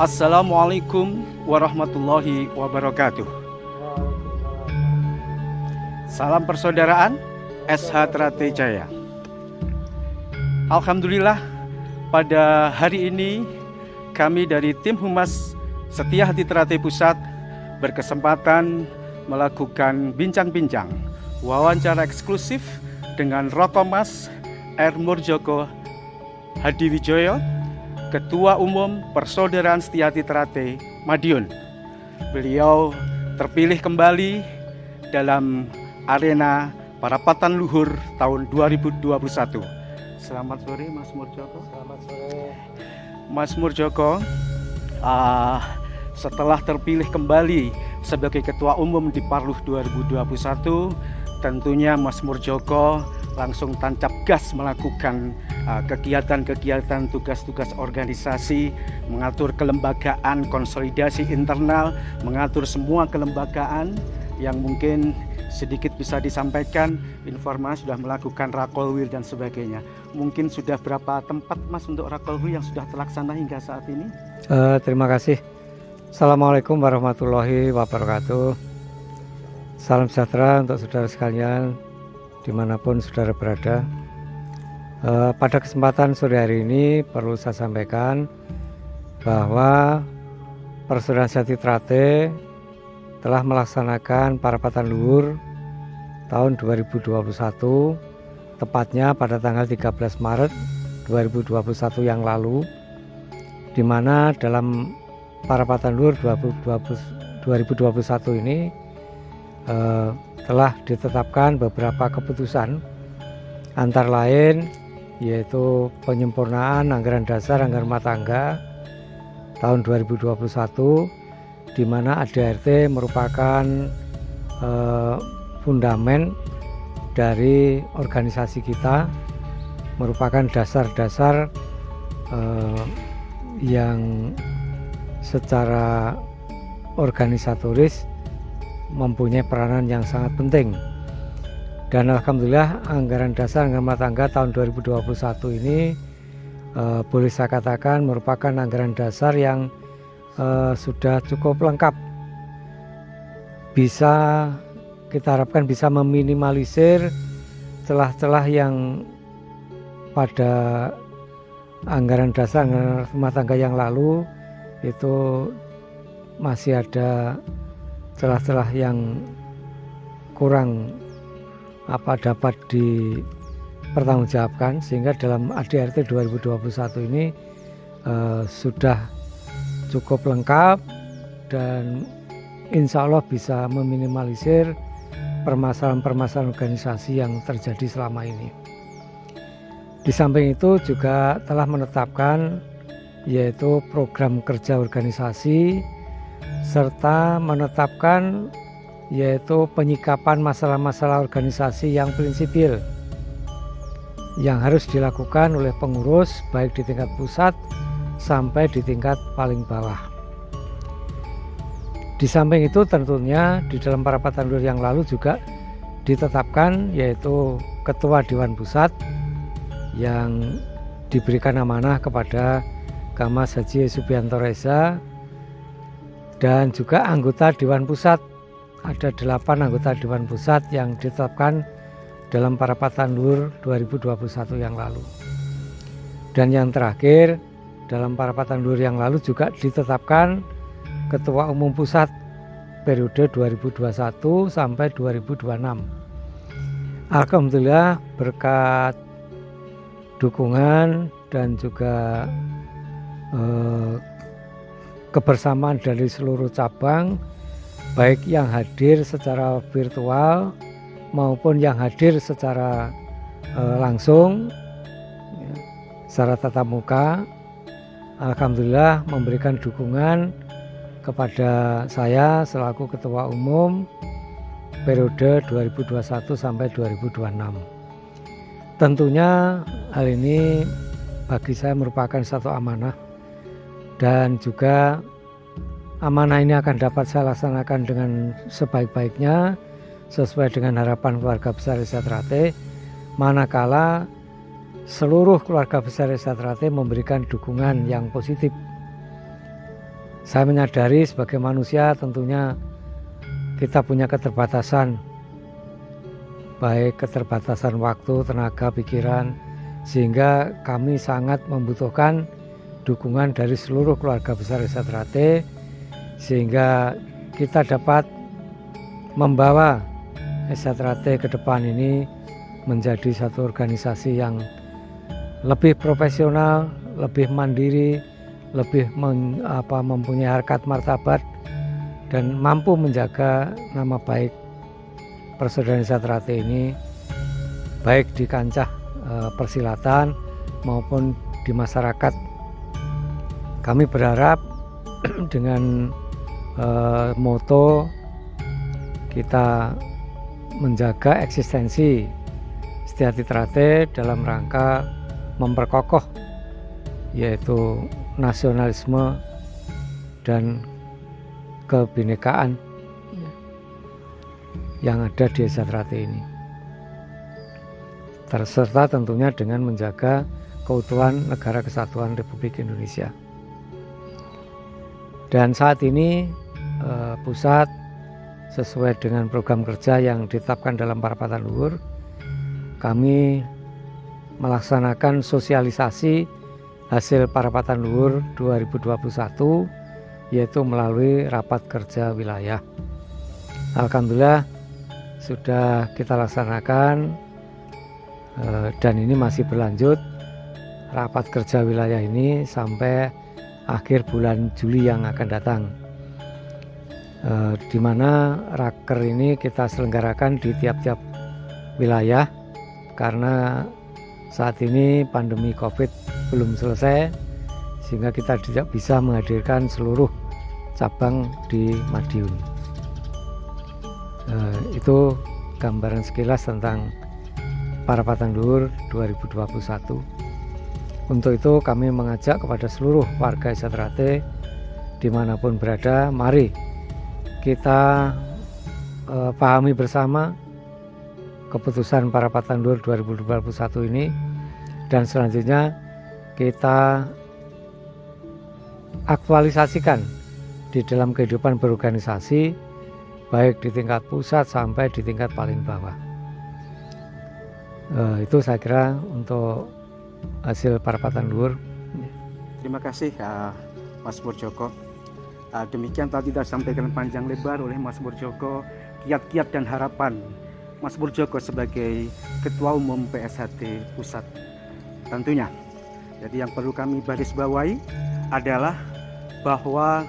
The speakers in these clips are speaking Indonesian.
Assalamualaikum warahmatullahi wabarakatuh. Salam persaudaraan SH Trate Jaya. Alhamdulillah, pada hari ini kami dari tim Humas Setia Hati Trate Pusat berkesempatan melakukan bincang-bincang wawancara eksklusif dengan Rokomas R. Murjoko Hadiwijoyo, Ketua Umum Persaudaraan Setia Hati Trate Madiun. Beliau terpilih kembali dalam arena Parapatan Luhur tahun 2021. Selamat sore Mas Murjoko. Selamat sore Mas Murjoko, setelah terpilih kembali sebagai Ketua Umum di Parluh 2021, tentunya Mas Murjoko langsung tancap gas melakukan kegiatan-kegiatan, tugas-tugas organisasi, mengatur kelembagaan, konsolidasi internal, mengatur semua kelembagaan yang mungkin sedikit bisa disampaikan. Informasi sudah melakukan rakolwir dan sebagainya. Mungkin sudah berapa tempat Mas untuk rakolwir yang sudah terlaksana hingga saat ini? Terima kasih. Assalamualaikum warahmatullahi wabarakatuh. Salam sejahtera untuk saudara sekalian dimanapun saudara berada. Pada kesempatan sore hari ini perlu saya sampaikan bahwa Persaudaraan Setia Hati Trate telah melaksanakan Parapatan Luhur tahun 2021, tepatnya pada tanggal 13 Maret 2021 yang lalu, di mana dalam Parapatan Luhur 2021 ini telah ditetapkan beberapa keputusan, antara lain yaitu penyempurnaan anggaran dasar anggaran rumah tangga tahun 2021, di mana ADART merupakan fundamen dari organisasi kita, merupakan dasar-dasar yang secara organisatoris mempunyai peranan yang sangat penting. Dan alhamdulillah anggaran dasar anggaran rumah tangga tahun 2021 ini boleh saya katakan merupakan anggaran dasar yang sudah cukup lengkap. Bisa kita harapkan bisa meminimalisir celah-celah yang pada anggaran dasar anggaran rumah tangga yang lalu itu masih ada celah-celah yang kurang dapat dipertanggungjawabkan, sehingga dalam ADART 2021 ini sudah cukup lengkap dan insya Allah bisa meminimalisir permasalahan-permasalahan organisasi yang terjadi selama ini. Di samping itu juga telah menetapkan yaitu program kerja organisasi, serta menetapkan yaitu penyikapan masalah-masalah organisasi yang prinsipil yang harus dilakukan oleh pengurus baik di tingkat pusat sampai di tingkat paling bawah. Di samping itu tentunya di dalam Parapatan Luhur yang lalu juga ditetapkan yaitu Ketua Dewan Pusat yang diberikan amanah kepada Kamas Haji Subianto Reza, dan juga anggota Dewan Pusat. Ada 8 anggota Dewan Pusat yang ditetapkan dalam Parapatan Luhur 2021 yang lalu. Dan yang terakhir, dalam Parapatan Luhur yang lalu juga ditetapkan Ketua Umum Pusat periode 2021 sampai 2026. Alhamdulillah berkat dukungan dan juga kebersamaan dari seluruh cabang, baik yang hadir secara virtual maupun yang hadir secara langsung secara tatap muka, alhamdulillah memberikan dukungan kepada saya selaku Ketua Umum periode 2021 sampai 2026. Tentunya hal ini bagi saya merupakan satu amanah, dan juga amanah ini akan dapat saya laksanakan dengan sebaik-baiknya sesuai dengan harapan keluarga besar Setia Hati Trate, manakala seluruh keluarga besar Setia Hati Trate memberikan dukungan yang positif Saya menyadari sebagai manusia tentunya kita punya keterbatasan, baik keterbatasan waktu, tenaga, pikiran, sehingga kami sangat membutuhkan dukungan dari seluruh keluarga besar Esa Trate, sehingga kita dapat membawa Esa Trate ke depan ini menjadi satu organisasi yang lebih profesional, lebih mandiri, lebih mempunyai harkat martabat, dan mampu menjaga nama baik Persaudaraan Esa Trate ini baik di kancah persilatan maupun di masyarakat. Kami berharap dengan moto kita menjaga eksistensi Setiati Trate dalam rangka memperkokoh yaitu nasionalisme dan kebinekaan yang ada di Esa Trate ini, serta tentunya dengan menjaga keutuhan Negara Kesatuan Republik Indonesia. Dan saat ini pusat sesuai dengan program kerja yang ditetapkan dalam Parapatan Luhur, kami melaksanakan sosialisasi hasil Parapatan Luhur 2021 yaitu melalui rapat kerja wilayah. Alhamdulillah sudah kita laksanakan dan ini masih berlanjut rapat kerja wilayah ini sampai akhir bulan Juli yang akan datang, di mana raker ini kita selenggarakan di tiap-tiap wilayah karena saat ini pandemi COVID belum selesai sehingga kita tidak bisa menghadirkan seluruh cabang di Madiun. Itu gambaran sekilas tentang Parapatan Luhur 2021. Untuk itu kami mengajak kepada seluruh warga Esa Trate dimanapun berada, mari kita pahami bersama keputusan Parapatan Luhur 2021 ini, dan selanjutnya kita aktualisasikan di dalam kehidupan berorganisasi baik di tingkat pusat sampai di tingkat paling bawah. Itu saya kira untuk hasil Parapatan Luhur. Terima kasih Mas Murjoko. Demikian tadi disampaikan panjang lebar oleh Mas Murjoko kiat-kiat dan harapan Mas Murjoko sebagai Ketua Umum PSHT Pusat tentunya. Jadi yang perlu kami baris bawahi adalah bahwa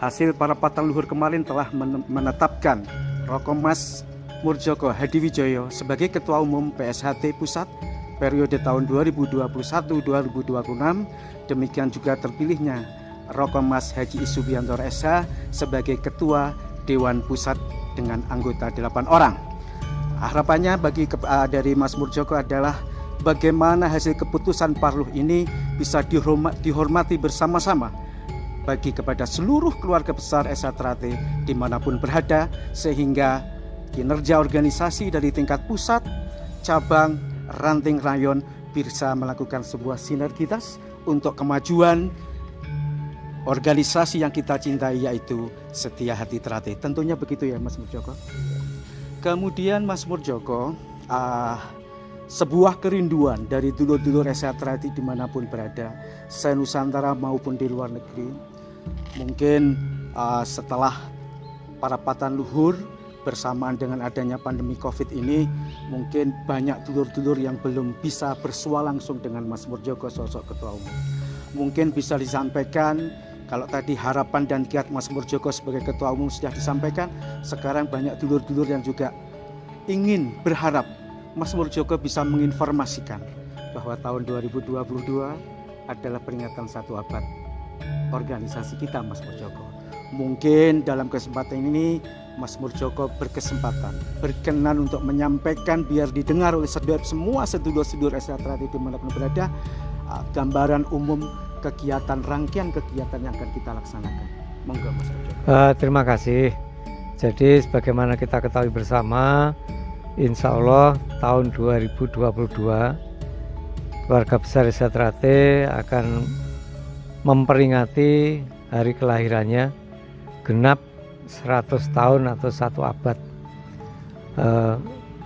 hasil Parapatan Luhur kemarin telah menetapkan Rokomas Murjoko Hadiwijoyo sebagai Ketua Umum PSHT Pusat periode tahun 2021-2026. Demikian juga terpilihnya Rokomas Haji Isubianto SH sebagai Ketua Dewan Pusat dengan anggota 8 orang. Harapannya dari Mas Murjoko adalah bagaimana hasil keputusan Parluh ini bisa dihormati bersama-sama bagi kepada seluruh keluarga besar Esa Trate dimanapun berada, sehingga kinerja organisasi dari tingkat pusat, cabang, ranting rayon bisa melakukan sebuah sinergitas untuk kemajuan organisasi yang kita cintai, yaitu Setia Hati Trate. Tentunya begitu ya Mas Murjoko. Kemudian Mas Murjoko, sebuah kerinduan dari dulur-dulur Esa Trate dimanapun berada, se-Nusantara maupun di luar negeri. Mungkin setelah Parapatan Luhur bersamaan dengan adanya pandemi COVID ini, mungkin banyak dulur-dulur yang belum bisa bersua langsung dengan Mas Murjoko sosok Ketua Umum. Mungkin bisa disampaikan, kalau tadi harapan dan kiat Mas Murjoko sebagai Ketua Umum sudah disampaikan, sekarang banyak dulur-dulur yang juga ingin berharap Mas Murjoko bisa menginformasikan bahwa tahun 2022 adalah peringatan 1 abad organisasi kita Mas Murjoko. Mungkin dalam kesempatan ini Mas Murjoko berkenan untuk menyampaikan biar didengar oleh semua sedulur-sedulur Esa Trate dimanapun berada, gambaran umum kegiatan, rangkaian kegiatan yang akan kita laksanakan. Monggo Mas Murjoko. Terima kasih. Jadi sebagaimana kita ketahui bersama, insya Allah tahun 2022 keluarga besar Esa Trate akan memperingati hari kelahirannya genap 100 tahun atau 1 abad.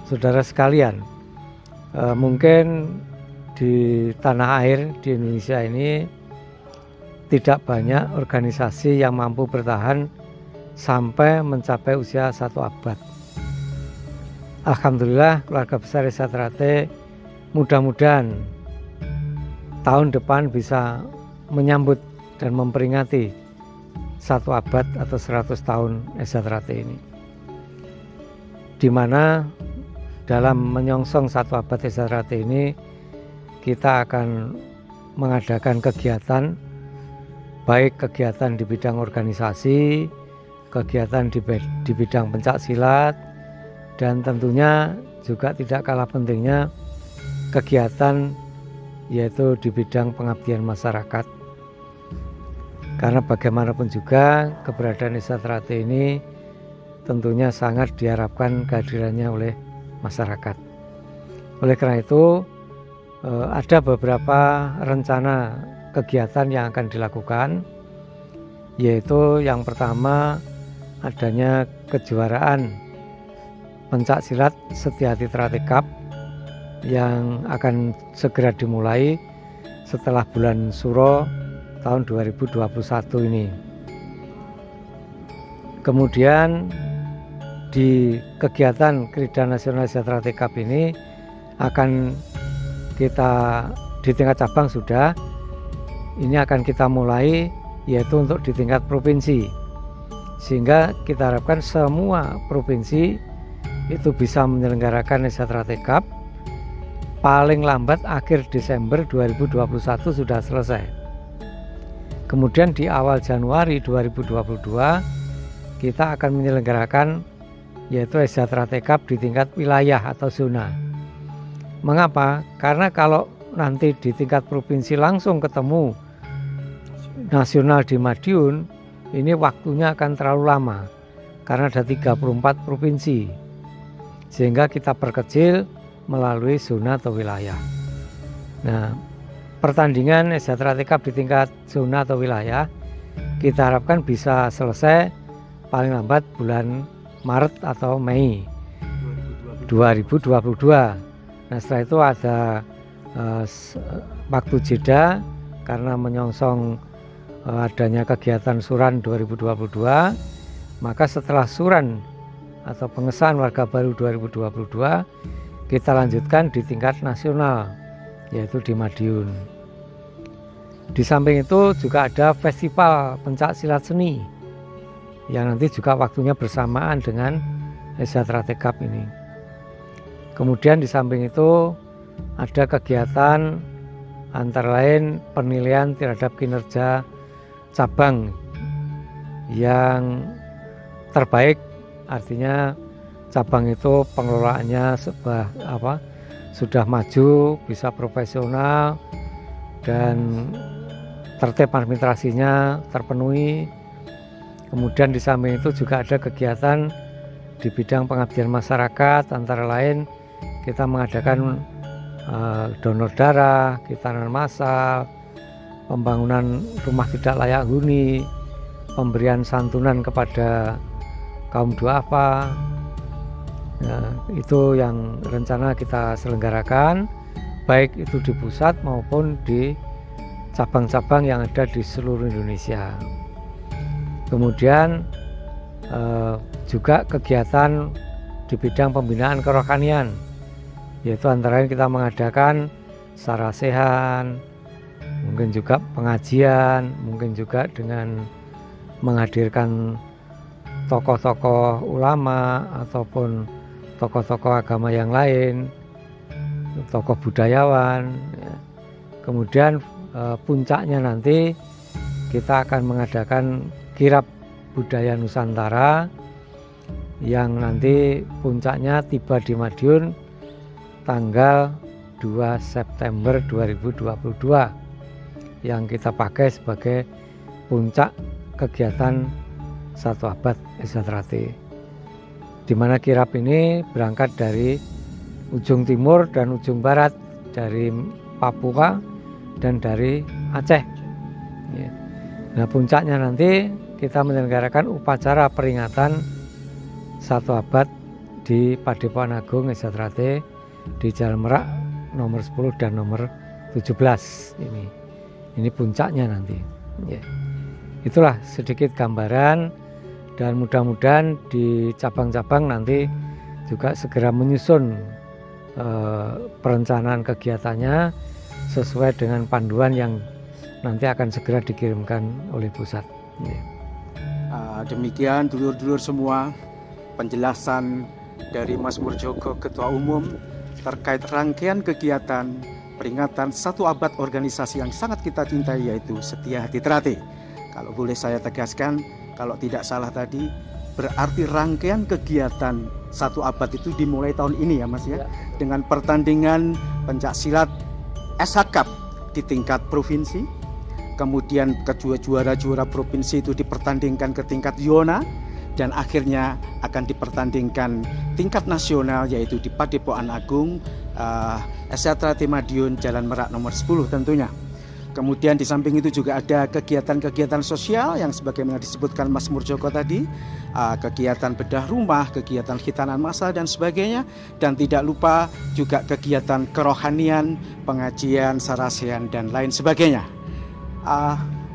Saudara sekalian, mungkin di tanah air di Indonesia ini tidak banyak organisasi yang mampu bertahan sampai mencapai usia 1 abad. Alhamdulillah keluarga besar Esa Trate mudah-mudahan tahun depan bisa menyambut dan memperingati 1 abad atau 100 tahun Esa Trate ini, di mana dalam menyongsong 1 abad Esa Trate ini kita akan mengadakan kegiatan, baik kegiatan di bidang organisasi, kegiatan di bidang pencak silat, dan tentunya juga tidak kalah pentingnya kegiatan yaitu di bidang pengabdian masyarakat. Karena bagaimanapun juga keberadaan Esa Trate ini tentunya sangat diharapkan kehadirannya oleh masyarakat. Oleh karena itu ada beberapa rencana kegiatan yang akan dilakukan, yaitu yang pertama adanya kejuaraan pencak silat Setiati Trate Cup yang akan segera dimulai setelah bulan Suro tahun 2021 ini. Kemudian di kegiatan Krida Nasional Esa Trate Cup ini akan kita di tingkat cabang sudah, ini akan kita mulai yaitu untuk di tingkat provinsi, sehingga kita harapkan semua provinsi itu bisa menyelenggarakan Esa Trate Cup paling lambat akhir Desember 2021 sudah selesai. Kemudian di awal Januari 2022 kita akan menyelenggarakan yaitu Esa Trate Cup di tingkat wilayah atau zona. Mengapa? Karena kalau nanti di tingkat provinsi langsung ketemu nasional di Madiun, ini waktunya akan terlalu lama karena ada 34 provinsi, sehingga kita perkecil melalui zona atau wilayah. Nah, pertandingan Esa Trate Cup di tingkat zona atau wilayah kita harapkan bisa selesai paling lambat bulan Maret atau Mei 2022. Nah, setelah itu ada waktu jeda karena menyongsong adanya kegiatan Suran 2022. Maka setelah Suran atau pengesahan warga baru 2022 kita lanjutkan di tingkat nasional yaitu di Madiun. Di samping itu juga ada festival pencak silat seni yang nanti juga waktunya bersamaan dengan Esa Trate Cup ini. Kemudian di samping itu ada kegiatan antara lain penilaian terhadap kinerja cabang yang terbaik, artinya cabang itu pengelolaannya sudah maju, bisa profesional dan tertib administrasinya terpenuhi. Kemudian di samping itu juga ada kegiatan di bidang pengabdian masyarakat, antara lain kita mengadakan donor darah, khitanan massal, pembangunan rumah tidak layak huni, pemberian santunan kepada kaum duafa. Nah, itu yang rencana kita selenggarakan, baik itu di pusat maupun di cabang-cabang yang ada di seluruh Indonesia. Kemudian juga kegiatan di bidang pembinaan kerohanian, yaitu antara lain kita mengadakan sarasehan, mungkin juga pengajian, mungkin juga dengan menghadirkan tokoh-tokoh ulama ataupun tokoh-tokoh agama yang lain, tokoh budayawan. Kemudian puncaknya nanti kita akan mengadakan kirab budaya Nusantara yang nanti puncaknya tiba di Madiun tanggal 2 September 2022 yang kita pakai sebagai puncak kegiatan 1 abad Esa Trate, di mana kirab ini berangkat dari ujung timur dan ujung barat, dari Papua dan dari Aceh. Nah, puncaknya nanti kita menyelenggarakan upacara peringatan 1 abad di Padepokan Agung Esa Trate di Jalan Merak nomor 10 dan nomor 17 ini. Ini puncaknya nanti. Ya. Itulah sedikit gambaran, dan mudah-mudahan di cabang-cabang nanti juga segera menyusun perencanaan kegiatannya sesuai dengan panduan yang nanti akan segera dikirimkan oleh pusat. Ya. Demikian dulur-dulur semua penjelasan dari Mas Murjoko Ketua Umum terkait rangkaian kegiatan peringatan 1 abad organisasi yang sangat kita cintai, yaitu Setia Hati Trate. Kalau boleh saya tegaskan, kalau tidak salah tadi, berarti rangkaian kegiatan 1 abad itu dimulai tahun ini ya Mas ya, dengan pertandingan pencaksilat SH Cup di tingkat provinsi, kemudian juara-juara provinsi itu dipertandingkan ke tingkat zona, dan akhirnya akan dipertandingkan tingkat nasional, yaitu di Padepokan Agung SH Trate Madiun Jalan Merak nomor 10 tentunya. Kemudian di samping itu juga ada kegiatan-kegiatan sosial yang sebagaimana disebutkan Mas Murjoko tadi, kegiatan bedah rumah, kegiatan khitanan massal dan sebagainya, dan tidak lupa juga kegiatan kerohanian, pengajian, sarasehan dan lain sebagainya.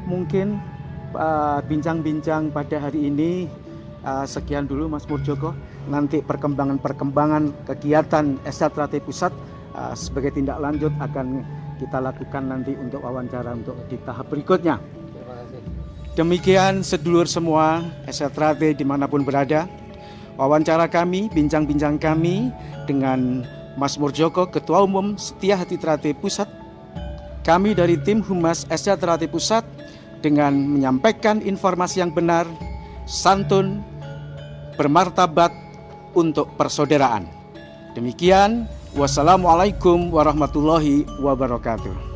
Mungkin bincang-bincang pada hari ini sekian dulu Mas Murjoko. Nanti perkembangan kegiatan SH Trate Pusat sebagai tindak lanjut akan kita lakukan nanti untuk wawancara untuk di tahap berikutnya. Terima kasih. Demikian sedulur semua SH Trate dimanapun berada, wawancara kami, bincang-bincang kami dengan Mas Murjoko Ketua Umum Setia Hati Trate Pusat. Kami dari tim Humas SH Trate Pusat dengan menyampaikan informasi yang benar, santun, bermartabat untuk persaudaraan. Demikian, wassalamualaikum warahmatullahi wabarakatuh.